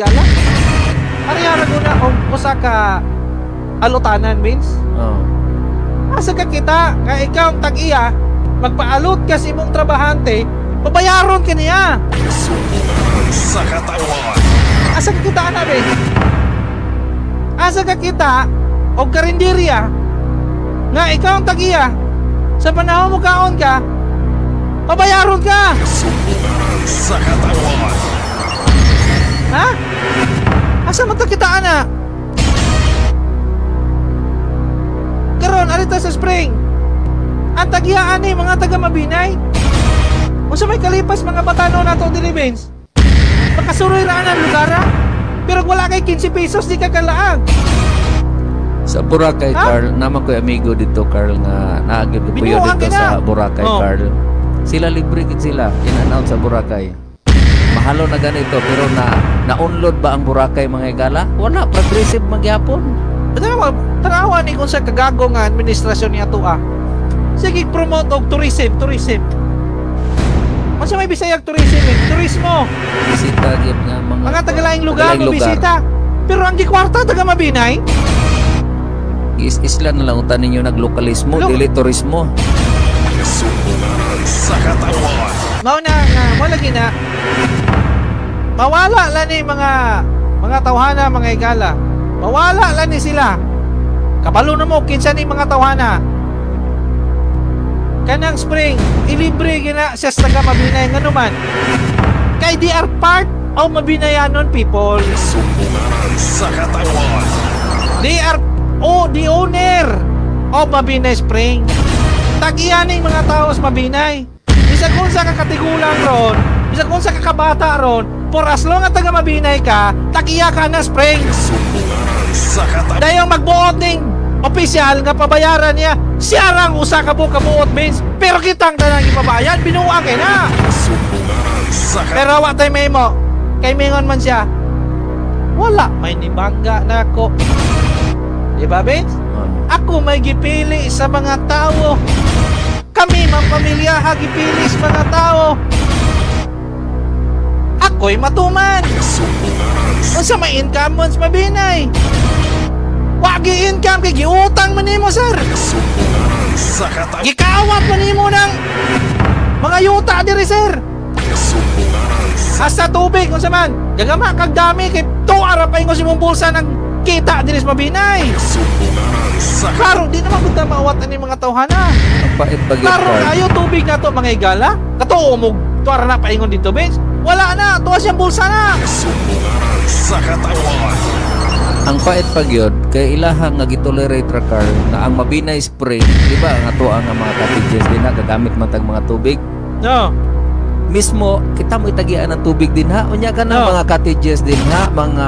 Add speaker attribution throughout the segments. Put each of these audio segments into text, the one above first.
Speaker 1: gala. Ariyara ko na usa ka alutanan means.
Speaker 2: Oh.
Speaker 1: Asa ka kita, nga ikaw ang tag-iya, magpaalot ka sa imong trabahante, pabayaron ka niya.
Speaker 3: Sa katawan.
Speaker 1: Asa ka kita na ben? Asa ka kita o karinderya nga ikaw ang tag-iya, sa panahon mo kaon ka, pabayaron ka.
Speaker 3: Sa katawan.
Speaker 1: Ha? Asa magkakitaan na? Karon arito sa spring. Ang tagiyaan ni mga taga Mabinay. Unsa may kalipas mga batano nato dili Vince? Makasuroy ra ang lugar ha? Pero wala kay 15 pesos di ka kalaag.
Speaker 2: Sa Boracay,
Speaker 1: Ha?
Speaker 2: Carl, naman ko'y amigo dito, Carl, nga naagib ko puyo
Speaker 1: Binuang
Speaker 2: dito
Speaker 1: ka na.
Speaker 2: sa Boracay,
Speaker 1: Oh.
Speaker 2: Carl. Sila libre gid sila, in and out sa Boracay. Mahalo na ganito, pero na-unload ba ang Boracay mga igala? Wala, progressive magyapon.
Speaker 1: Ano mo, tanawa ni kung sa kagago nga administrasyon niya to ah. Sige, promote og tourism. Unsa may Bisayag tourism eh? Turismo.
Speaker 2: Bisita gyud nga
Speaker 1: Mga tagalaing lugar
Speaker 2: tagalaing
Speaker 1: mo bisita. Pero ang gikwarta taga Mabinay,
Speaker 2: Isla na lang utan ninyo naglokalismo,
Speaker 1: Lo-
Speaker 2: dili turismo.
Speaker 3: Sa katawan.
Speaker 1: mao na nga mo lagi na mawala lang ni mga tawhana, mga igala. Mawala lang ni sila. Kabalo na mo kinsa ni mga tawhana. Kanang spring, ilibre gina siya sa taga Mabinay nga naman. Kay they are part of Mabinayanon people.
Speaker 3: Sa katawan.
Speaker 1: They are the owner of Mabinay Spring. Tag-iya ni mga tao sa Mabinay. Bisag kung sa kakatigulang ron, bisag kung sa kakabata ron, for as long at taga Mabinay ka, tag-iya ka na Spring.
Speaker 3: Sa katawan.
Speaker 1: Dayong magbuot ning opisyal nga pabayaran niya, siya rang usa ka kabuot means, pero kitang tanang ipabayan, binuang kay na.
Speaker 3: Sa katawan.
Speaker 1: Pero wa tay memo, kay mingon man siya, wala, may nibangga na ako. Diba, Vince? Ako may gipili sa mga tao. Kami, mga pamilya, gipili sa mga tao. Ako'y matuman. Unsa may income mo sa Mabinay? Wagi income kay giutang man nimo, sir.
Speaker 3: Sa katawan.
Speaker 1: Gikawat man nimo ng mga yuta diri, sir. Hasta tubig unsa man. Gagama kag dami kay tuara pa ingon imong bulsa ng kita diri sa Mabinay.
Speaker 3: Sa
Speaker 1: Klaro, di naman gud maawat ani mga tawhana.
Speaker 2: Ang pait ba gyud,
Speaker 1: Klaro
Speaker 2: Carl?
Speaker 1: kayo tubig na to mga igala. Katuo mo tuara na paingon dito, Vince. Wala na, tuwa siyang bulsa na.
Speaker 3: Sa katawan.
Speaker 2: Ang pait pa gyud kay ilaha nga gitolerate ra, Carl, na ang Mabinay Spring, di ba, ang ato ang mga cottages din na gagamit man tag mga tubig.
Speaker 1: No.
Speaker 2: Mismo kita mo itagian ng tubig din ha, unya ka na
Speaker 1: No.
Speaker 2: mga cottages din ha, mga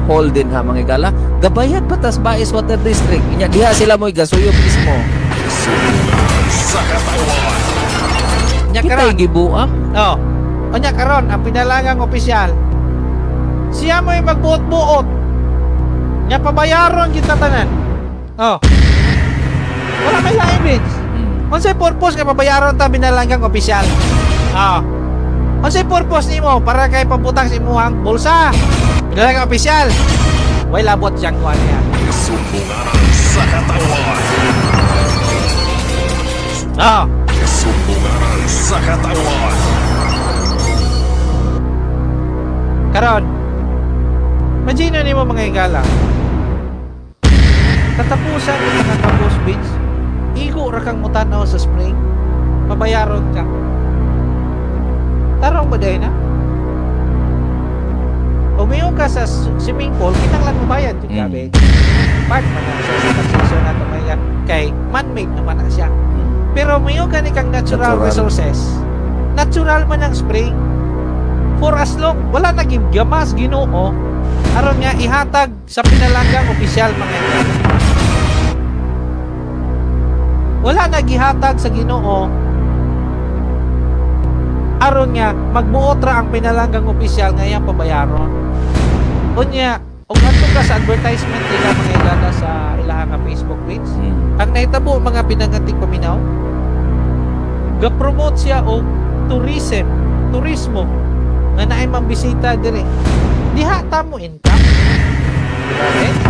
Speaker 2: hall din ha, mga igala, gabayad patas Baes Water District, unya diha sila mo igasuyop mismo.
Speaker 3: Sa katawan.
Speaker 1: Nya
Speaker 2: Kita
Speaker 1: karon.
Speaker 2: gibuang.
Speaker 1: Oh. Nya karon ang pinalangang opisyal. Siya mo'y magbuot-buot. Nya pabayaron kita tanan. Oh. Wala may lain, Vince. Unsay purpose nga pabayaron ta binalangang opisyal? Ah. Unsay purpose nimo para kay pabutang sa imuhang bulsa? Binalangang opisyal. Way labot siyang kuan niya.
Speaker 3: Sa katawan.
Speaker 1: Ah.
Speaker 3: Sa katawan.
Speaker 1: Karon. Imagine nimo mga igala. Katapusan ng mga kabus beach. Igo ra kang mutanaw sa spring. Pabayaron ka. Tarong ba day na? Umiyo ka sa swimming pool, kinanglan mo bayad yung gabi. Part man na siya sa taxation na ito mga kay man-made naman na siya. Pero umiyo ka ni kang natural
Speaker 2: Natural.
Speaker 1: resources. Natural man ang spring. For as long, wala naging gamas ginoo, aron nga ihatag sa pinalanggang opisyal mga igala. Wala nagihatag sa Ginoo aron nga magbuot ra ang pinalanggang opisyal nga iyang pabayaron. Unya, og adto ka sa advertisement nila mga igala sa ilaha nga Facebook page, ang nahitabo mga pinangating paminaw, ga-promote siya og turismo nga naay mambisita dire. Diha ta mo income. Diba, Vince?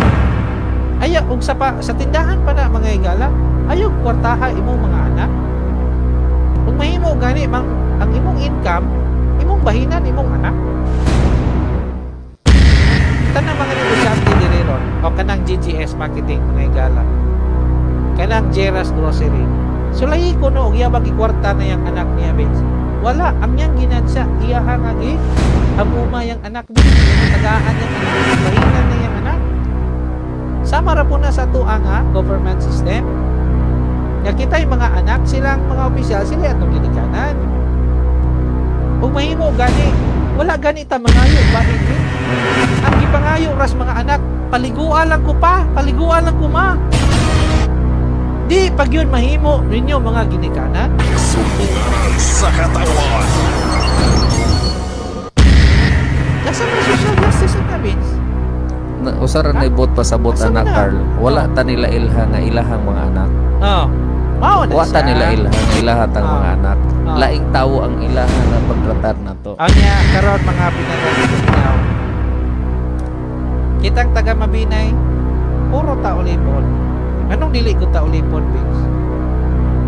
Speaker 1: Ayaw, ug sa tindahan pa na mga higala, ayaw kwartaha imong mga anak. Kung mahimo gani ang imong income, imong bahinan imong anak. Tanang mga negosyante diri ron o kanang GGS marketing mga higala. Kanang Jera's Grocery. Sulayi ko no, iya bagi kwarta na yung anak niya, Vince. Wala, ang yang ginansya, iya hangagi, amuma yung anak niya, tagaan yung anak, bahinan na yung anak. Sama ra po na sa tuang government system. Nga kita yung mga anak, silang mga opisyal, sila atong ginikanan. Kung mahimo gani, wala gani ta mangayo, bahin din. Ang gipangayo ras mga anak, paliguan lang ko pa, paliguan lang ko ma. Di, pag yun mahimo ninyo mga ginikanan.
Speaker 3: Sumbungan sa katawan.
Speaker 1: Nasa mga social justice na, Vince.
Speaker 2: Usaran na ibot pasabot
Speaker 1: Asa
Speaker 2: anak
Speaker 1: na?
Speaker 2: Carl. Wala ta nila ilha nga ilahang mga anak.
Speaker 1: Oh. Mao na
Speaker 2: Wala ta nila ilha nga ilahat ang mga anak.
Speaker 1: Ah.
Speaker 2: Laing tawo ang ilaha nga pagtratar na to.
Speaker 1: Anya, karon mga pinagkakitaw. Kitang taga Mabinay, puro taulipon. Anong dili ko taulipon, Vince?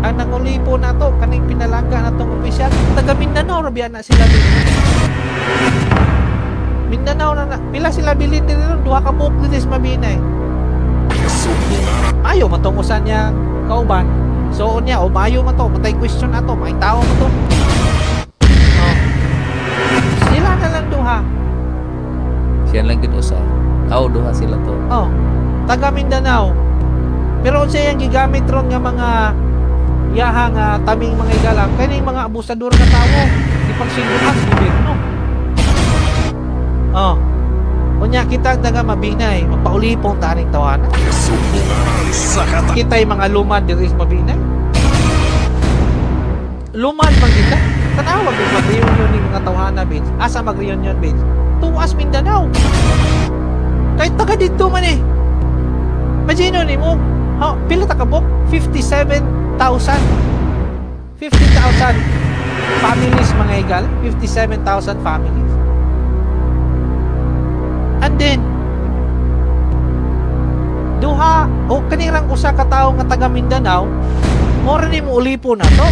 Speaker 1: Ang nangulipon na to, kaning pinalangga na tong opisyal, taga Mindanao, rabian na sila din. Mindanao na pila sila bilin din ron, duha ka buok din sa Mabinay.
Speaker 3: Sumbungan
Speaker 1: Ayaw matungusan niya kauban. So niya, o maayo man to, matay question na to, may tao man to. Oh. Sila na lang duha.
Speaker 2: Siya lang gid usa. Duha sila to.
Speaker 1: Oh, taga Mindanao. Pero unsa yang gigamit ron nga mga yahang taming mga igalang kani mga abusador nga tawo ipagsinduhan sa gobyerno. Oh. Unya kita taga Mabinay, magpaulipong taning tawanan.
Speaker 3: Sumbungan sa katawan.
Speaker 1: Kita'y mga lumad diri sa Mabinay. Lumad man kita. Tanawa yung mag-reunion ng mga tawanan, Vince. Asa mag-reunion, Vince? Tuwas Mindanao. Kahit taga dito man eh. Imagine ni mo, pila ta ka book? 57,000. 50,000 families mga igal. 57,000 families. And then, duha o kanirang usa ka tawo nga taga Mindanao, mo rin mo ulipo na to.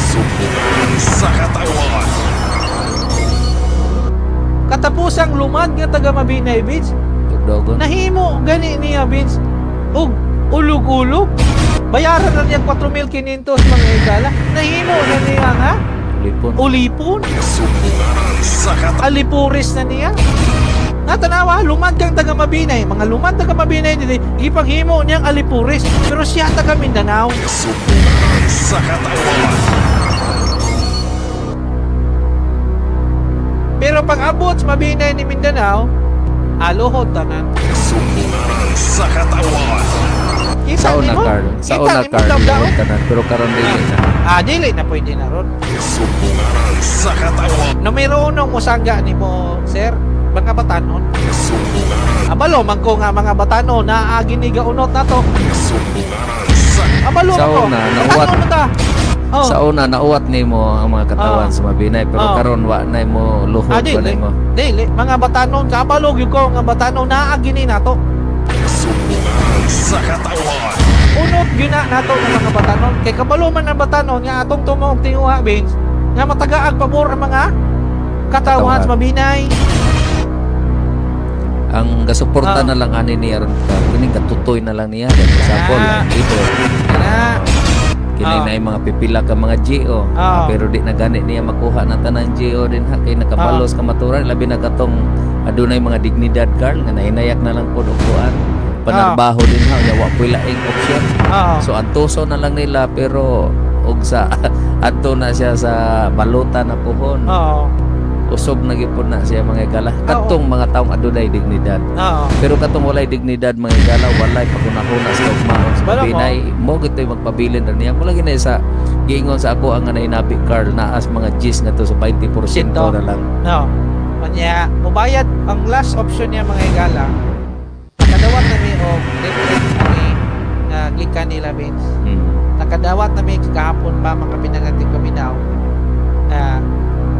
Speaker 3: Sumbungan sa katawan.
Speaker 1: Katapusang lumad nga taga Mabinay Beach,
Speaker 2: Tugdogon.
Speaker 1: nahimo gani niya Vince ug ulog-ulog. Bayaran na niya 4,500 mga igala. Nahimo na niya nga
Speaker 2: Lipon.
Speaker 1: ulipon.
Speaker 3: Sumbungan sa katawan.
Speaker 1: Alipuris na niya. Natanawa, lumad kang taga Mabinay. Mga lumad taga Mabinay dito, ipaghimo niyang alipuris. Pero siya taga Mindanao.
Speaker 3: Sumbungan sa katawan.
Speaker 1: Pero pag abot sa Mabinay ni Mindanao, alohod tanan.
Speaker 3: Sumbungan sa katawan.
Speaker 1: Kita
Speaker 2: Sa una
Speaker 1: nimo?
Speaker 2: Carl. Sa
Speaker 1: Kita
Speaker 2: una
Speaker 1: nimo
Speaker 2: Carl.
Speaker 1: daw-daw?
Speaker 2: Lihod tanan. Pero karon dili na.
Speaker 1: Dili na pwede na ron.
Speaker 3: Sumbungan sa katawan.
Speaker 1: Numero 1 musangga nimo, sir, mga batanon.
Speaker 3: Sumbungan.
Speaker 1: Abalo man ko nga mga batanon na ginigaunot na to.
Speaker 3: Sumbungan sa
Speaker 1: Abalo
Speaker 2: Sa
Speaker 1: man ko.
Speaker 2: una, nauwat.
Speaker 1: Batanon mo ta. Oh.
Speaker 2: Sa una nauwat nimo ang mga katawan
Speaker 1: Oh.
Speaker 2: sa Mabinay pero
Speaker 1: Oh.
Speaker 2: karon wa na mo luhod ba
Speaker 1: Dili.
Speaker 2: nimo.
Speaker 1: Dili, mga batanon kabalog yung ko nga batanon na gini na to.
Speaker 3: Sumbungan sa katawan.
Speaker 1: Unot gyud na nato ng mga batanon. Kay kabalo man ang batanon nga atong tumog tinguha Vince nga matagaag pabor ang mga katawan sa Mabinay.
Speaker 2: Ang gasuporta
Speaker 1: Oh.
Speaker 2: na lang ani niya ron ka. Kining katutoy na lang niya sa
Speaker 1: Ah.
Speaker 2: pol dito.
Speaker 1: Kana.
Speaker 2: Kini
Speaker 1: Oh.
Speaker 2: na yung mga pipila ka mga GO.
Speaker 1: Oh.
Speaker 2: Pero di na gani niya makuha na tanang GO din ha kay nakabalos ka maturan labi na katong adunay mga dignidad Carl nga nahinayak na lang pud og kuan. Panarbaho din ha nya wa puy laing option.
Speaker 1: Oo.
Speaker 2: So antuso na lang nila pero og sa adto na siya sa baluta na puhon.
Speaker 1: Oo.
Speaker 2: Usog na gipon na siya mga igala. Katong mga taong adunay dignidad.
Speaker 1: Oo.
Speaker 2: Pero katong walay dignidad mga igala, walay pagkunahuna sa ugmaon sa
Speaker 1: Wala mo.
Speaker 2: Pinay, mo gito'y magpabilin na niya. Mula gina sa giingon sa ako ang nainabi Carl naas mga G's nga to sa 20%
Speaker 1: Sito.
Speaker 2: na lang.
Speaker 1: No. Kanya, mubayad ang last option niya mga igala. Nakadawat na may og different ani na gikan nila Vince. Nakadawat na may kahapon pa mga pinangating paminaw na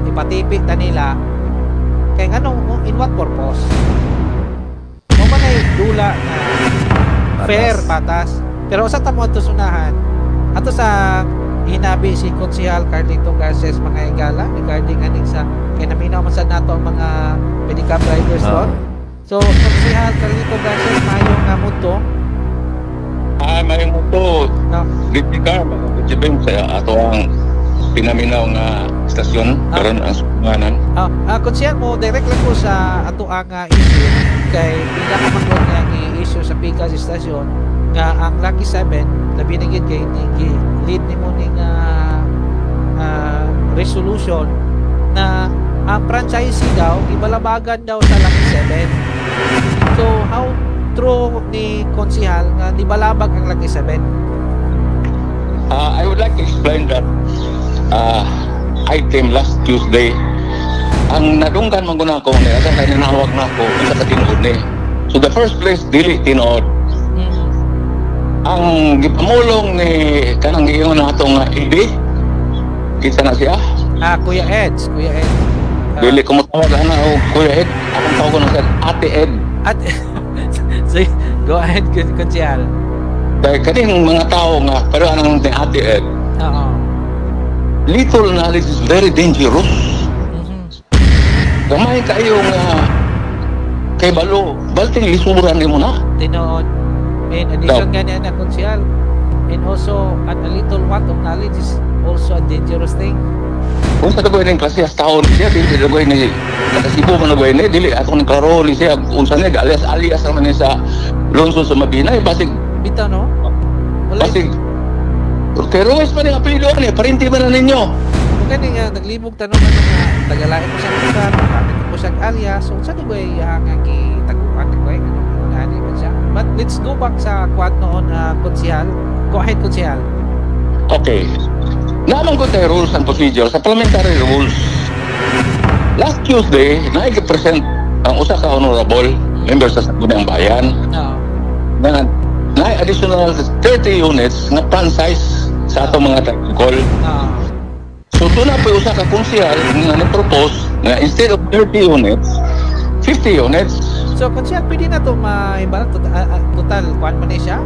Speaker 1: ipatipik na nila Kay anong in what purpose? Mo man ay dula na fair patas. Pero usa ta mo ato sunahan. Ato sa hinabi si Konsehal Carlito Garces mga higala regarding aning sa kay naminaw man sad nato ang mga pedicab drivers
Speaker 2: Ah.
Speaker 1: ron. So Konsehal Carlito Garces mayo nga muto.
Speaker 4: May muto
Speaker 1: No.
Speaker 4: Lipikar, magkakitsibing sa ato ang pinaminaw nga istasyon karon ang sukunganan.
Speaker 1: Konsehal mo direct lang ko sa ato ang issue kay pila ka man gud nga i-issue sa Pikas Station nga ang Lucky 7 labi na gid kay lead nimo ning resolution na ang franchisee daw ibalabagan daw sa Lucky 7. So how true ni Konsehal nga nibalabag ang Lucky 7?
Speaker 4: I would like to explain that item last Tuesday. Ang nadunggan man guna ko ni asa kay nanawag na ako sa katinuod ni. So the first place dili tinuod. Ang gipamulong ni kanang giingon nato nga hindi kita na siya.
Speaker 1: Kuya Ed.
Speaker 4: Dili ko matawag na o Kuya Ed. Akong tawag ko na siya Ate Ed.
Speaker 1: At so, go ahead Konsehal.
Speaker 4: Kaya kaning mga tao nga pero anang ni Ate Ed.
Speaker 1: Oo.
Speaker 4: Little knowledge is very dangerous.
Speaker 1: Mhm.
Speaker 4: Gamay kayo nga kay balo, balting lisuran nimo na.
Speaker 1: Tinood. In addition ganyan na Konsehal. And also, a little want of knowledge is also a dangerous thing.
Speaker 4: Kung sa dagoy ning klase as taon siya, dili dagoy ni nakasibo man dagoy ni dili atong klaro ni siya unsa ni alias naman ni sa Lonso sa Mabinay basig
Speaker 1: Bitaw, no? Wala.
Speaker 4: basig terrorist pa ning apelyido ni parinti ba na ninyo?
Speaker 1: Kung gani nga, naglibog tanong na nga, tagalain ko sa lugar, gamit ko sa alias, so sa diba nga gitaguan ko eh, anong nani man siya. But let's go back sa quad noon, Konsehal. Go ahead, Konsehal.
Speaker 4: Okay. Naman ko tayo rules and procedure sa parliamentary rules. Last Tuesday, na-present ang usa ka honorable members sa Sangguniang Bayan
Speaker 1: Oo.
Speaker 4: na additional 30 units na franchise sa atong mga tricycle.
Speaker 1: Oo.
Speaker 4: So doon na po usa ka konsehal nga ni-propose na instead of 30 units, 50 units.
Speaker 1: So, Konsehal, pwede na ito maibalang total, kuhan man siya,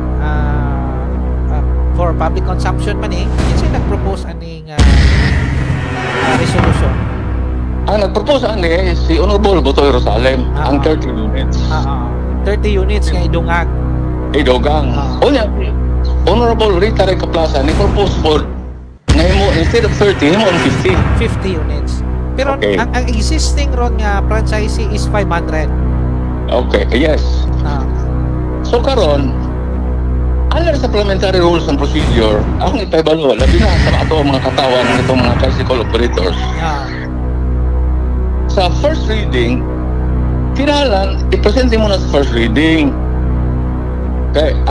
Speaker 1: for public consumption man yun siya nag-propose aning resolution.
Speaker 4: Ang nag-propose ani si Honorable Botoy Rosalem, ang 30 units.
Speaker 1: 30 units nga idungag.
Speaker 4: Idogang. O niya, Honorable Rita Rica Plaza, ni-propose for na mo instead of 30, mo 50.
Speaker 1: 50 units. Pero
Speaker 4: Okay.
Speaker 1: ang existing ron nga franchisee is 500.
Speaker 4: Okay, yes. So karon, under sa parliamentary rules and procedure, akong ipaibalo, labi na sa ato mga katawan ng itong mga tricycle operators. Sa first reading, kinahalan, i-presente mo na sa first reading. Okay,